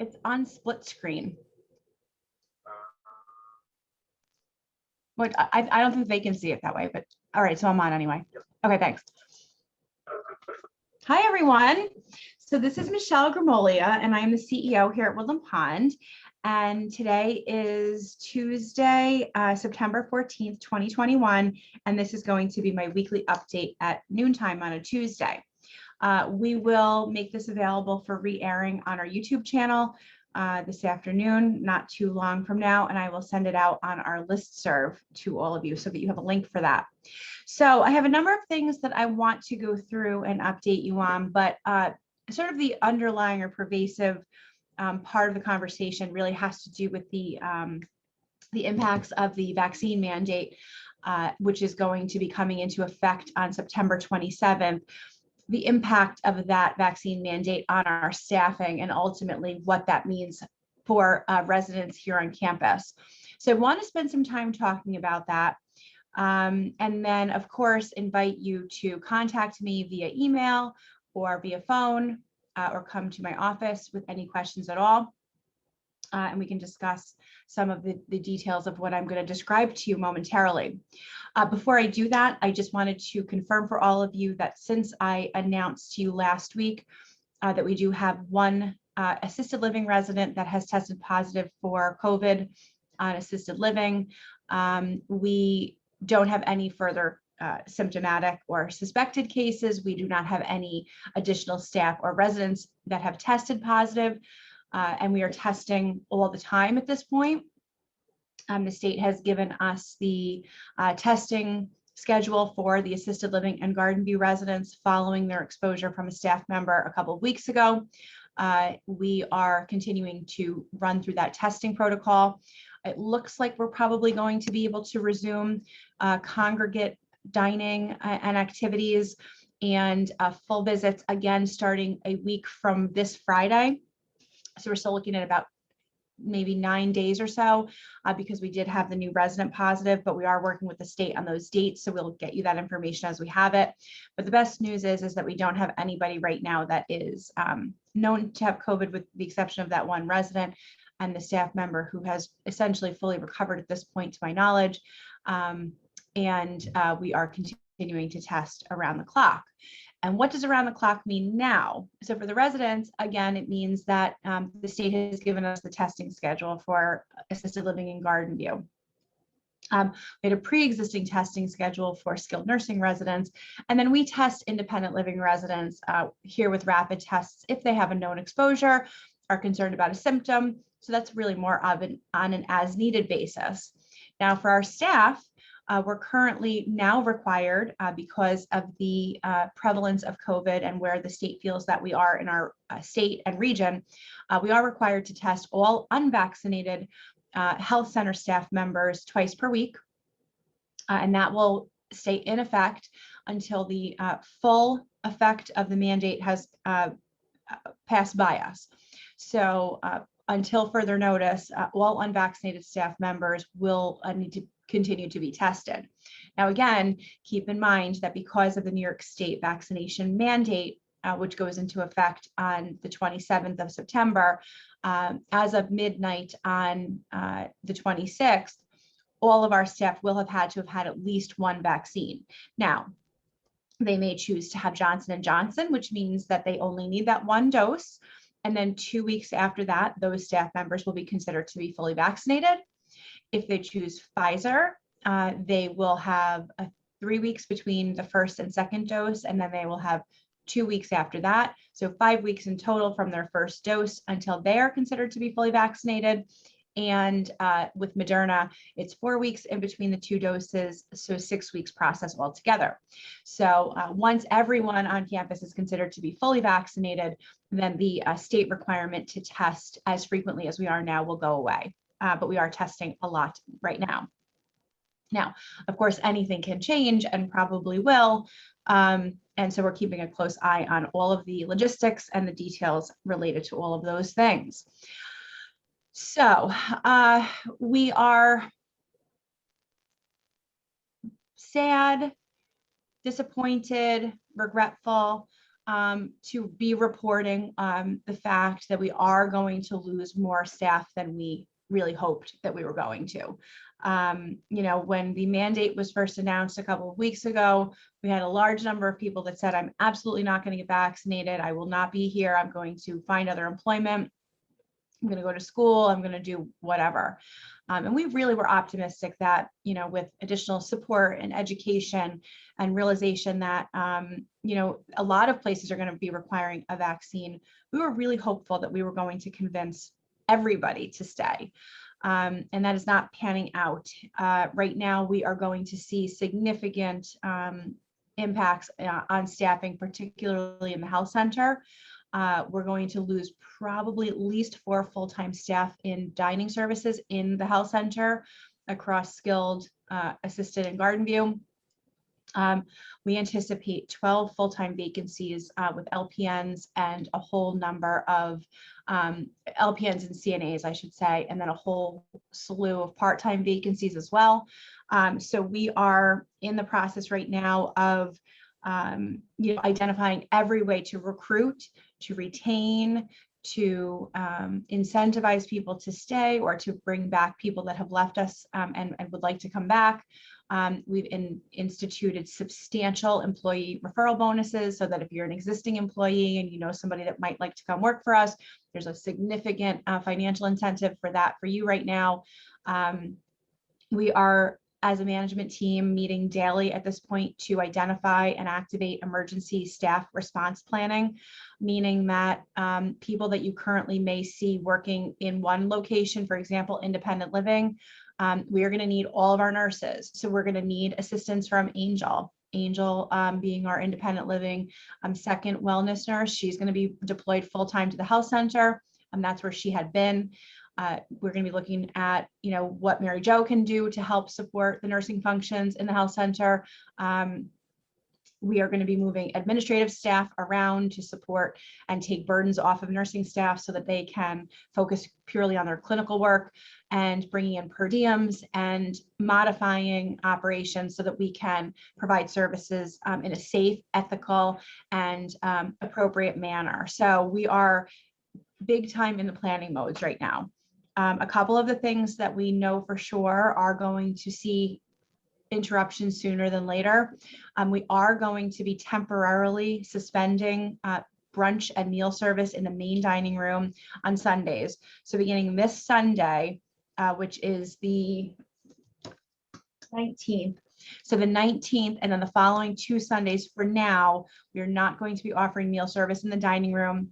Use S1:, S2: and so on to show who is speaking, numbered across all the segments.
S1: It's on split screen. What I don't think they can see it that way, but all right, so I'm on anyway. Okay, thanks. Hi, everyone. So this is Michelle Grimolia, and I am the CEO here at Woodland Pond. And today is Tuesday, September 14th, 2021, and this is going to be my weekly update at noontime on a Tuesday. We will make this available for re-airing on our YouTube channel this afternoon, not too long from now, and I will send it out on our listserv to all of you so that you have a link for that. So I have a number of things that I want to go through and update you on, but sort of the underlying or pervasive part of the conversation really has to do with the impacts of the vaccine mandate, which is going to be coming into effect on September 27th. The impact of that vaccine mandate on our staffing and ultimately what that means for residents here on campus. So I want to spend some time talking about that. And then, of course, invite you to contact me via email or via phone or come to my office with any questions at all. And we can discuss some of the details of what I'm going to describe to you momentarily. Before I do that, I just wanted to confirm for all of you that since I announced to you last week that we do have one assisted living resident that has tested positive for COVID on assisted living, we don't have any further symptomatic or suspected cases. We do not have any additional staff or residents that have tested positive. And we are testing all the time at this point. The state has given us the testing schedule for the assisted living and Garden View residents following their exposure from a staff member a couple of weeks ago. We are continuing to run through that testing protocol. It looks like we're probably going to be able to resume congregate dining and activities and full visits again starting a week from this Friday. So we're still looking at about maybe 9 days or so because we did have the new resident positive, but we are working with the state on those dates. So we'll get you that information as we have it. But the best news is that we don't have anybody right now that is known to have COVID with the exception of that one resident and the staff member who has essentially fully recovered at this point to my knowledge. And we are continuing to test around the clock. And what does around the clock mean now? So for the residents, again, it means that the state has given us the testing schedule for assisted living in Garden View. We had a pre-existing testing schedule for skilled nursing residents, and then we test independent living residents here with rapid tests if they have a known exposure, are concerned about a symptom. So that's really more of on an as needed basis. Now for our staff, we're currently now required because of the prevalence of COVID and where the state feels that we are in our state and region, we are required to test all unvaccinated health center staff members twice per week. And that will stay in effect until the full effect of the mandate has passed by us. So until further notice, all unvaccinated staff members will need to continue to be tested. Now, again, keep in mind that because of the New York State vaccination mandate, which goes into effect on the 27th of September, as of midnight on the 26th, all of our staff will have had to have had at least one vaccine. Now, they may choose to have Johnson & Johnson, which means that they only need that one dose. And then 2 weeks after that, those staff members will be considered to be fully vaccinated. If they choose Pfizer, they will have 3 weeks between the first and second dose, and then they will have 2 weeks after that. So 5 weeks in total from their first dose until they are considered to be fully vaccinated. And with Moderna, it's 4 weeks in between the two doses, so 6 weeks process altogether. So once everyone on campus is considered to be fully vaccinated, then the state requirement to test as frequently as we are now will go away. But we are testing a lot right now. Now, of course, anything can change and probably will. And so we're keeping a close eye on all of the logistics and the details related to all of those things. So we are sad, disappointed, regretful to be reporting the fact that we are going to lose more staff than we really hoped that we were going to. When the mandate was first announced a couple of weeks ago, we had a large number of people that said, I'm absolutely not going to get vaccinated. I will not be here. I'm going to find other employment. I'm going to go to school. I'm going to do whatever. And we really were optimistic that, with additional support and education and realization that, a lot of places are going to be requiring a vaccine, we were really hopeful that we were going to convince everybody to stay. And that is not panning out. Right now, we are going to see significant impacts on staffing, particularly in the health center. We're going to lose probably at least 4 full-time staff in dining services in the health center across skilled, assisted, and garden view. We anticipate 12 full-time vacancies with LPNs and a whole number of LPNs and CNAs, I should say, and then a whole slew of part-time vacancies as well. So we are in the process right now of identifying every way to recruit, to retain, to incentivize people to stay or to bring back people that have left us and would like to come back. We've instituted substantial employee referral bonuses so that if you're an existing employee and you know somebody that might like to come work for us, there's a significant financial incentive for that for you right now. We are, as a management team, meeting daily at this point to identify and activate emergency staff response planning, meaning that people that you currently may see working in one location, for example, independent living, we are going to need all of our nurses. So we're going to need assistance from Angel. Angel being our independent living second wellness nurse. She's going to be deployed full-time to the health center. That's where she had been. We're going to be looking at, what Mary Jo can do to help support the nursing functions in the health center. We are going to be moving administrative staff around to support and take burdens off of nursing staff so that they can focus purely on their clinical work, and bringing in per diems and modifying operations so that we can provide services in a safe, ethical, and appropriate manner. So we are big time in the planning modes right now. A couple of the things that we know for sure are going to see interruptions sooner than later. We are going to be temporarily suspending brunch and meal service in the main dining room on Sundays. So beginning this Sunday, which is the 19th. So the 19th and then the following 2 Sundays for now, we are not going to be offering meal service in the dining room.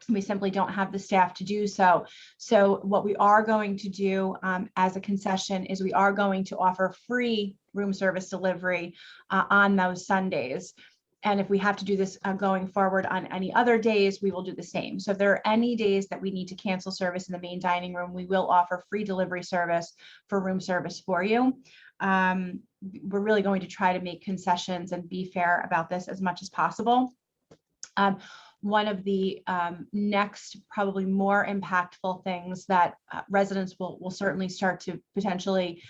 S1: We simply don't have the staff to do so. So what we are going to do as a concession is we are going to offer free room service delivery on those Sundays. And if we have to do this going forward on any other days, we will do the same. So if there are any days that we need to cancel service in the main dining room, we will offer free delivery service for room service for you. We're really going to try to make concessions and be fair about this as much as possible. One of the next, probably more impactful things that residents will certainly start to potentially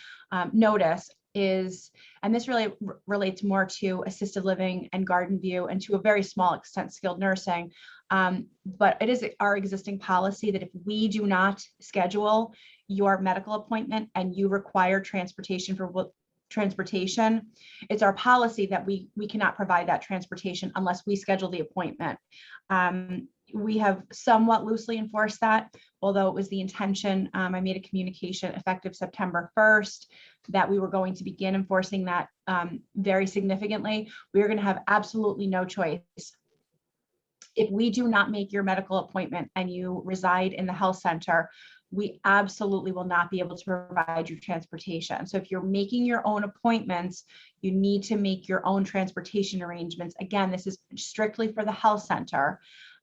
S1: notice is, and this really relates more to assisted living and garden view and to a very small extent skilled nursing, but it is our existing policy that if we do not schedule your medical appointment and you require transportation for transportation, it's our policy that we cannot provide that transportation unless we schedule the appointment. We have somewhat loosely enforced that, although it was the intention. I made a communication effective September 1st that we were going to begin enforcing that very significantly. We are going to have absolutely no choice. If we do not make your medical appointment and you reside in the health center, we absolutely will not be able to provide you transportation. So if you're making your own appointments, you need to make your own transportation arrangements. Again, this is strictly for the health center.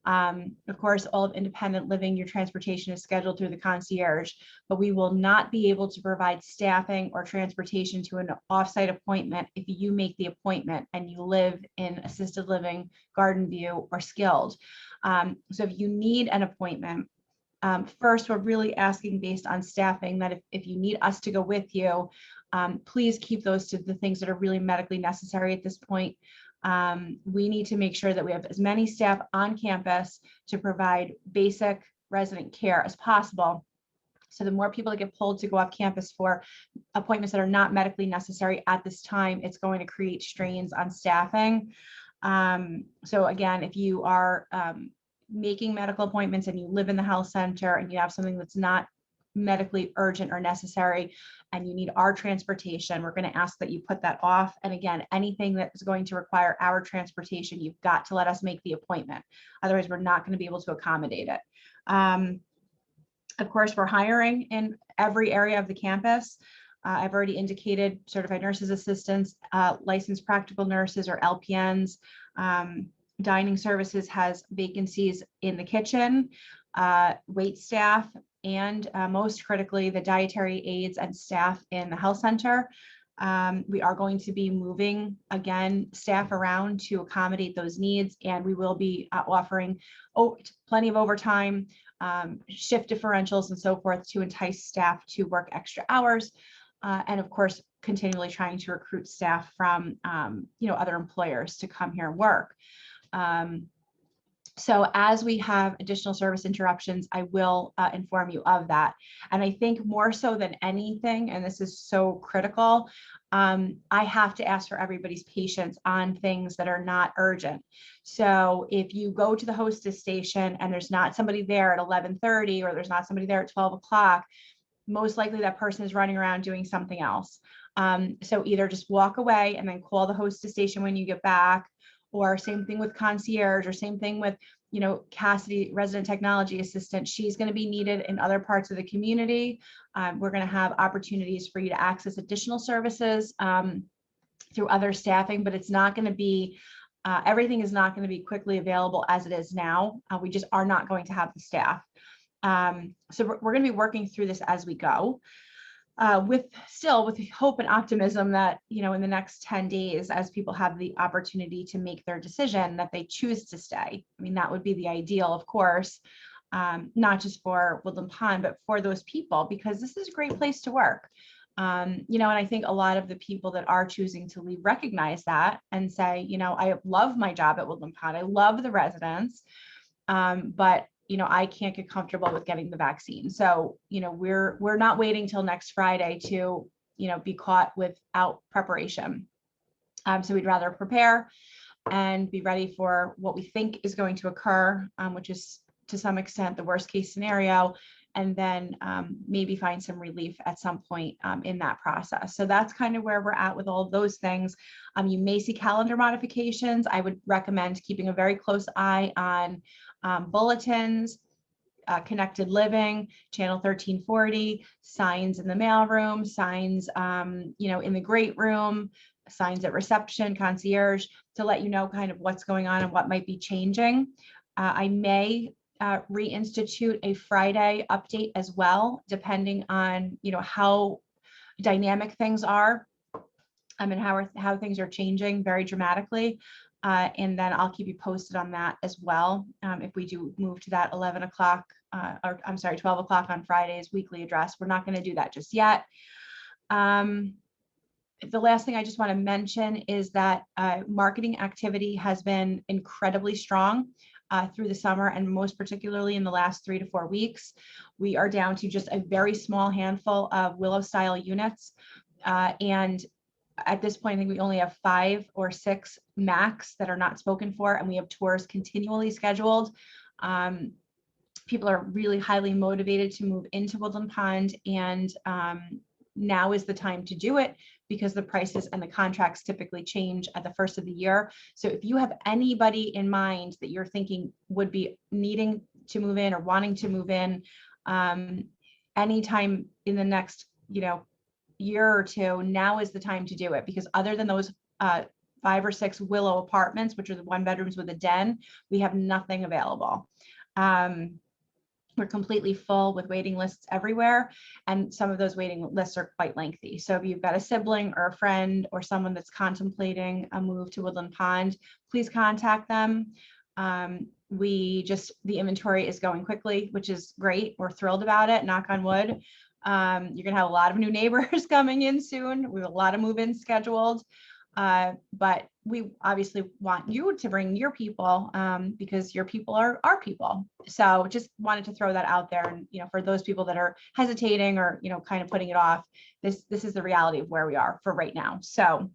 S1: Of course, all of independent living, your transportation is scheduled through the concierge, but we will not be able to provide staffing or transportation to an offsite appointment if you make the appointment and you live in assisted living, garden view, or skilled. So if you need an appointment, first, we're really asking based on staffing that if you need us to go with you, please keep those to the things that are really medically necessary at this point. We need to make sure that we have as many staff on campus to provide basic resident care as possible. So the more people that get pulled to go off campus for appointments that are not medically necessary at this time, it's going to create strains on staffing. So again, if you are making medical appointments and you live in the health center and you have something that's not medically urgent or necessary and you need our transportation, we're going to ask that you put that off. And again, anything that is going to require our transportation, you've got to let us make the appointment. Otherwise, we're not going to be able to accommodate it. Of course, we're hiring in every area of the campus. I've already indicated certified nurses assistants, licensed practical nurses or LPNs. Dining services has vacancies in the kitchen, wait staff, and most critically, the dietary aides and staff in the health center. We are going to be moving, again, staff around to accommodate those needs, and we will be offering plenty of overtime, shift differentials and so forth to entice staff to work extra hours. And of course, continually trying to recruit staff from other employers to come here and work. So as we have additional service interruptions, I will inform you of that. And I think more so than anything, and this is so critical, I have to ask for everybody's patience on things that are not urgent. So if you go to the hostess station and there's not somebody there at 11:30 or there's not somebody there at 12 o'clock, most likely that person is running around doing something else. So either just walk away and then call the hostess station when you get back, or same thing with concierge, or same thing with, Cassidy, resident technology assistant. She's going to be needed in other parts of the community. We're going to have opportunities for you to access additional services through other staffing, but it's not going to be, everything is not going to be quickly available as it is now. We just are not going to have the staff. So we're going to be working through this as we go. With hope and optimism that, in the next 10 days, as people have the opportunity to make their decision, that they choose to stay. I mean, that would be the ideal, of course, not just for Woodland Pond, but for those people, because this is a great place to work. And I think a lot of the people that are choosing to leave recognize that and say, I love my job at Woodland Pond. I love the residents, but I can't get comfortable with getting the vaccine. So, we're not waiting till next Friday to, be caught without preparation. So we'd rather prepare and be ready for what we think is going to occur, which is to some extent the worst case scenario, and then maybe find some relief at some point in that process. So that's kind of where we're at with all of those things. You may see calendar modifications. I would recommend keeping a very close eye on bulletins, Connected Living, Channel 1340, signs in the mailroom, signs, in the great room, signs at reception, concierge, to let you know kind of what's going on and what might be changing. I may reinstitute a Friday update as well, depending on, how dynamic things are. And how things are changing very dramatically. And then I'll keep you posted on that as well. If we do move to that 11 o'clock, 12 o'clock on Friday's weekly address, we're not going to do that just yet. The last thing I just want to mention is that marketing activity has been incredibly strong through the summer, and most particularly in the last 3 to 4 weeks. We are down to just a very small handful of Willow style units. And at this point, I think we only have 5 or 6 max that are not spoken for, and we have tours continually scheduled. People are really highly motivated to move into Woodland Pond, and now is the time to do it because the prices and the contracts typically change at the first of the year. So if you have anybody in mind that you're thinking would be needing to move in or wanting to move in anytime in the next, year or two, now is the time to do it, because other than those 5 or 6 Willow apartments, which are the 1-bedrooms with a den, we have nothing available. We're completely full with waiting lists everywhere, and some of those waiting lists are quite lengthy. So if you've got a sibling or a friend or someone that's contemplating a move to Woodland Pond, please contact them. The inventory is going quickly, which is great. We're thrilled about it, knock on wood. You're gonna have a lot of new neighbors coming in soon. We have a lot of move-ins scheduled, but we obviously want you to bring your people, because your people are our people. So just wanted to throw that out there. And, for those people that are hesitating or, kind of putting it off, this is the reality of where we are for right now. So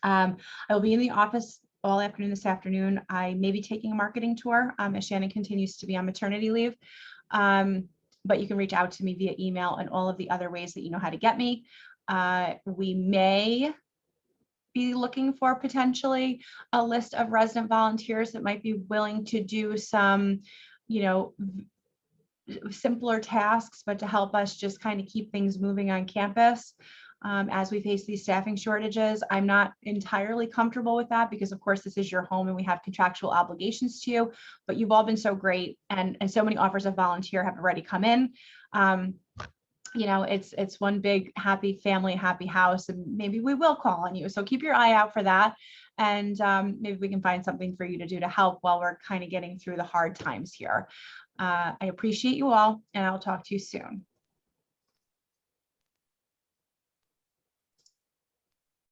S1: I will be in the office all afternoon this afternoon. I may be taking a marketing tour as Shannon continues to be on maternity leave. But you can reach out to me via email and all of the other ways that you know how to get me. We may be looking for potentially a list of resident volunteers that might be willing to do some, simpler tasks, but to help us just kind of keep things moving on campus. As we face these staffing shortages, I'm not entirely comfortable with that because, of course, this is your home and we have contractual obligations to you, but you've all been so great, and so many offers of volunteer have already come in. It's one big happy family, happy house, and maybe we will call on you. So keep your eye out for that. And maybe we can find something for you to do to help while we're kind of getting through the hard times here. I appreciate you all, and I'll talk to you soon.